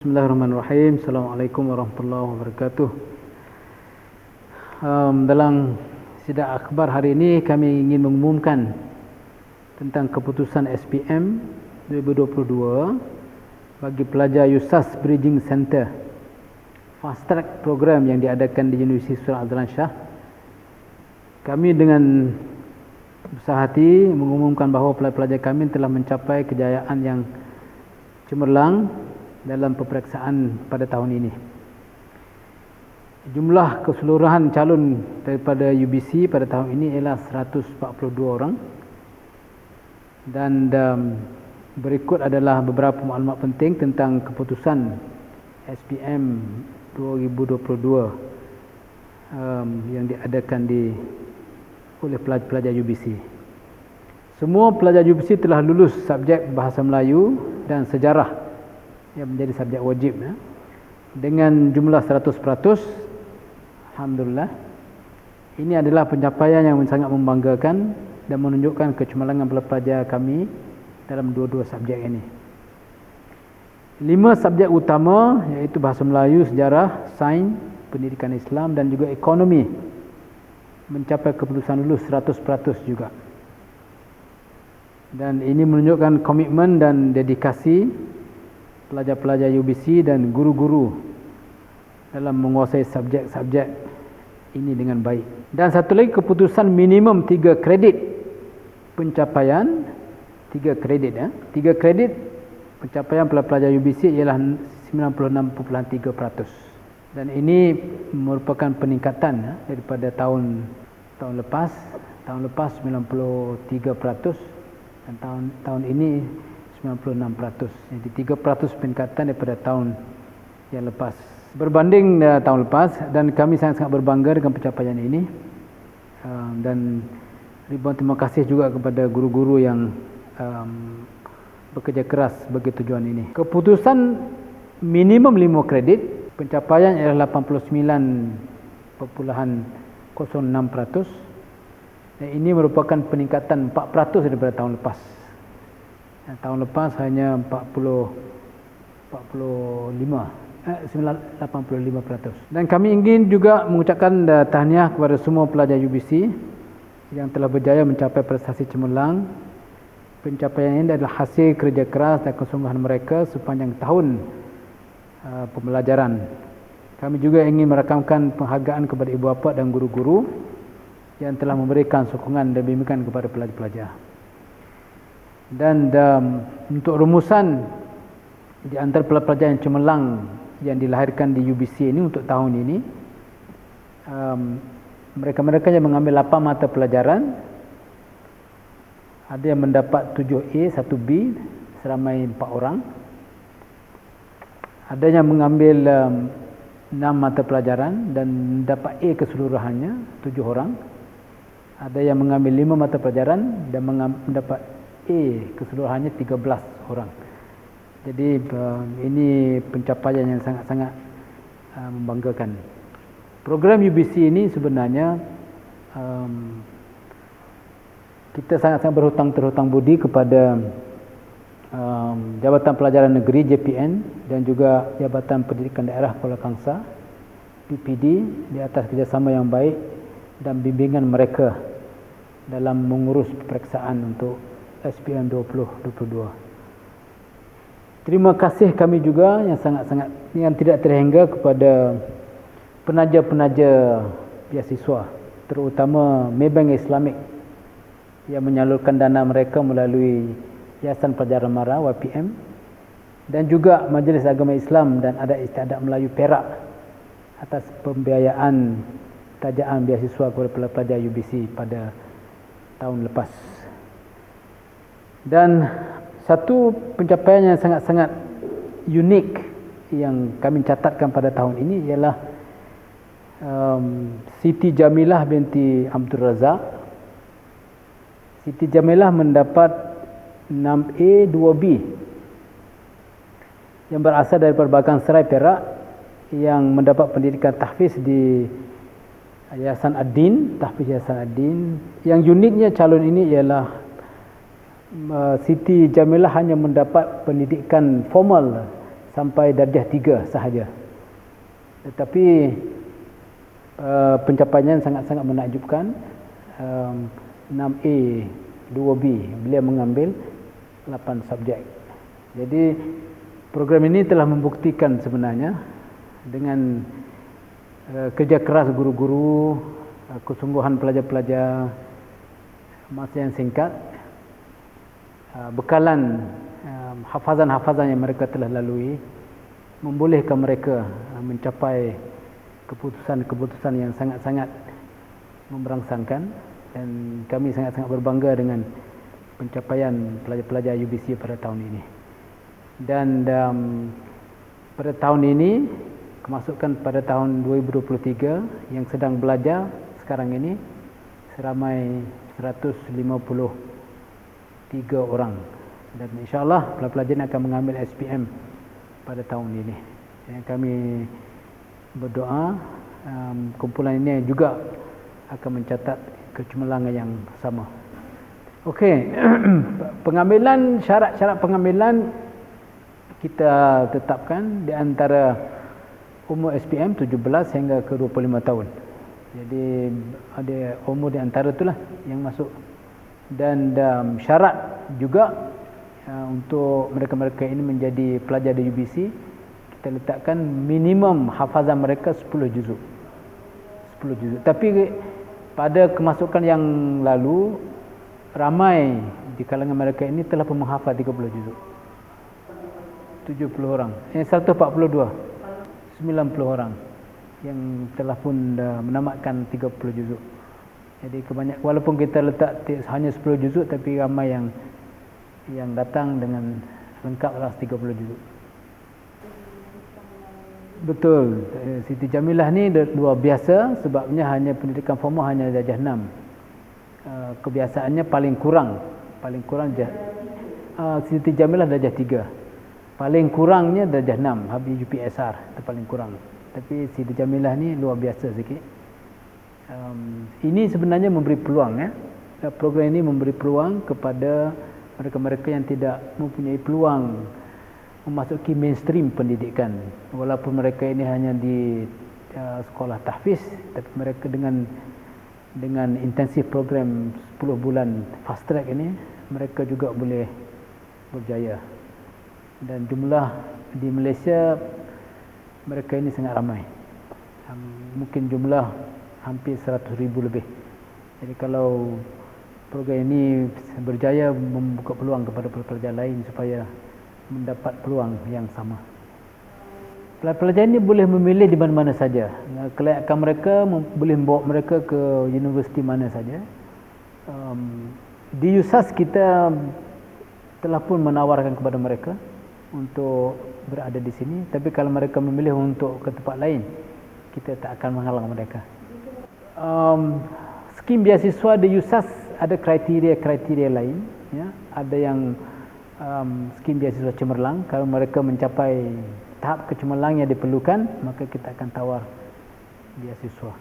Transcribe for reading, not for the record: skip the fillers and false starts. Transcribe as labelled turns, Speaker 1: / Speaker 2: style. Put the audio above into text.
Speaker 1: Bismillahirrahmanirrahim. Assalamualaikum warahmatullahi wabarakatuh. Dalam sidang akhbar hari ini kami ingin mengumumkan tentang keputusan SPM 2022 bagi pelajar USAS Bridging Center Fast Track program yang diadakan di Universiti Sultan Abdullah Shah. Kami dengan besar hati mengumumkan bahawa pelajar kami telah mencapai kejayaan yang cemerlang dalam peperiksaan pada tahun ini. Jumlah keseluruhan calon daripada UBC pada tahun ini ialah 142 orang. Dan berikut adalah beberapa maklumat penting tentang keputusan SPM 2022 yang diadakan oleh pelajar UBC. Semua pelajar UBC telah lulus subjek Bahasa Melayu dan Sejarah yang menjadi subjek wajib dengan jumlah 100%. Alhamdulillah, ini adalah pencapaian yang sangat membanggakan dan menunjukkan kecemerlangan pelajar kami dalam dua-dua subjek ini. 5 subjek utama iaitu Bahasa Melayu, Sejarah, Sains, Pendidikan Islam dan juga Ekonomi mencapai keputusan lulus 100% juga. Dan ini menunjukkan komitmen dan dedikasi pelajar-pelajar UBC dan guru-guru dalam menguasai subjek-subjek ini dengan baik. Dan satu lagi, keputusan minimum 3 kredit pencapaian 3 kredit 3 kredit pencapaian pelajar UBC ialah 96.3%. Dan ini merupakan peningkatan daripada tahun lepas. Tahun lepas 93% dan tahun ini 96%. Jadi 3% peningkatan daripada tahun yang lepas berbanding tahun lepas, dan kami sangat-sangat berbangga dengan pencapaian ini. Dan ribuan terima kasih juga kepada guru-guru yang bekerja keras bagi tujuan ini. Keputusan minimum 5 kredit pencapaian ialah 89.06%. Dan ini merupakan peningkatan 4% daripada tahun lepas. Tahun lepas hanya 85%. Dan kami ingin juga mengucapkan tahniah kepada semua pelajar UBC yang telah berjaya mencapai prestasi cemerlang. Pencapaian ini adalah hasil kerja keras dan kesungguhan mereka sepanjang tahun pembelajaran. Kami juga ingin merakamkan penghargaan kepada ibu bapa dan guru-guru yang telah memberikan sokongan dan bimbingan kepada pelajar-pelajar. Dan untuk rumusan di antara pelajar yang cemerlang yang dilahirkan di UBC ini untuk tahun ini, mereka-mereka yang mengambil 8 mata pelajaran, ada yang mendapat 7A, 1B seramai 4 orang. Ada yang mengambil 6 mata pelajaran dan mendapat A keseluruhannya, 7 orang. Ada yang mengambil 5 mata pelajaran dan mendapat A keseluruhannya, 13 orang. Jadi ini pencapaian yang sangat-sangat membanggakan. Program UBC ini sebenarnya kita sangat-sangat terhutang budi kepada Jabatan Pelajaran Negeri JPN dan juga Jabatan Pendidikan Daerah Kuala Kangsar PPD di atas kerjasama yang baik dan bimbingan mereka dalam mengurus peperiksaan untuk SPM 2022. Terima kasih kami juga yang sangat-sangat yang tidak terhingga kepada penaja-penaja beasiswa, terutama Maybank Islamic yang menyalurkan dana mereka melalui Yayasan Pelajaran Mara YPM, dan juga Majlis Agama Islam dan Adat Istiadat Melayu Perak atas pembiayaan tajaan beasiswa kepada pelajar UBC pada tahun lepas. Dan satu pencapaian yang sangat-sangat unik yang kami catatkan pada tahun ini ialah Siti Jamilah binti Abdul Razak. Siti Jamilah mendapat 6A 2B yang berasal dari Perbagan Serai Perak, yang mendapat pendidikan tahfiz di Yayasan Ad-Din, tahfiz Yayasan Ad-Din. Yang uniknya calon ini ialah Siti Jamilah hanya mendapat pendidikan formal sampai darjah 3 sahaja. Tetapi pencapaiannya sangat-sangat menakjubkan. 6A, 2B, beliau mengambil 8 subjek. Jadi program ini telah membuktikan sebenarnya dengan kerja keras guru-guru, kesungguhan pelajar-pelajar, masa yang singkat, bekalan hafazan-hafazan yang mereka telah lalui, membolehkan mereka mencapai keputusan-keputusan yang sangat-sangat memberangsangkan, dan kami sangat-sangat berbangga dengan pencapaian pelajar-pelajar UBC pada tahun ini. Dan pada tahun ini, kemasukan pada tahun 2023 yang sedang belajar sekarang ini seramai 153 orang, dan insyaAllah pelajar-pelajar ini akan mengambil SPM pada tahun ini. Dan kami berdoa kumpulan ini juga akan mencatat kecemerlangan yang sama. Okey, pengambilan, syarat-syarat pengambilan kita tetapkan di antara umur SPM 17 hingga ke 25 tahun. Jadi ada umur di antara itulah yang masuk. Dan syarat juga untuk mereka-mereka ini menjadi pelajar di UBC, kita letakkan minimum hafazan mereka 10 juzuk. 10 juzuk. Tapi pada kemasukan yang lalu, ramai di kalangan mereka ini telah pun menghafal 30 juzuk. 70 orang. 142. 90 orang yang telah pun menamatkan 30 juzuk. Jadi walaupun kita letak hanya 10 juzuk, tapi ramai yang datang dengan lengkaplah 30 juzuk. Betul. Siti Jamilah ni luar biasa, sebabnya hanya pendidikan formal hanya darjah 6. Kebiasaannya paling kurang Siti Jamilah darjah 3. Paling kurangnya darjah 6, habis UPSR itu paling kurang. Tapi Siti Jamilah ni luar biasa sikit. Ini sebenarnya memberi peluang, program ini memberi peluang kepada mereka-mereka yang tidak mempunyai peluang memasuki mainstream pendidikan, walaupun mereka ini hanya di sekolah tahfiz, tapi mereka dengan intensif program 10 bulan fast track ini, mereka juga boleh berjaya. Dan jumlah di Malaysia mereka ini sangat ramai, mungkin jumlah hampir 100,000 lebih. Jadi kalau program ini berjaya, membuka peluang kepada pelajar lain supaya mendapat peluang yang sama. Pelajar ini boleh memilih di mana-mana saja. Kelayakan mereka boleh membawa mereka ke universiti mana saja. Di USAS kita telah pun menawarkan kepada mereka untuk berada di sini, tapi kalau mereka memilih untuk ke tempat lain, kita tak akan menghalang mereka. Skim beasiswa di USAS ada kriteria-kriteria lain, ya. Ada yang skim beasiswa cemerlang. Kalau mereka mencapai tahap kecemerlang yang diperlukan, maka kita akan tawar beasiswa.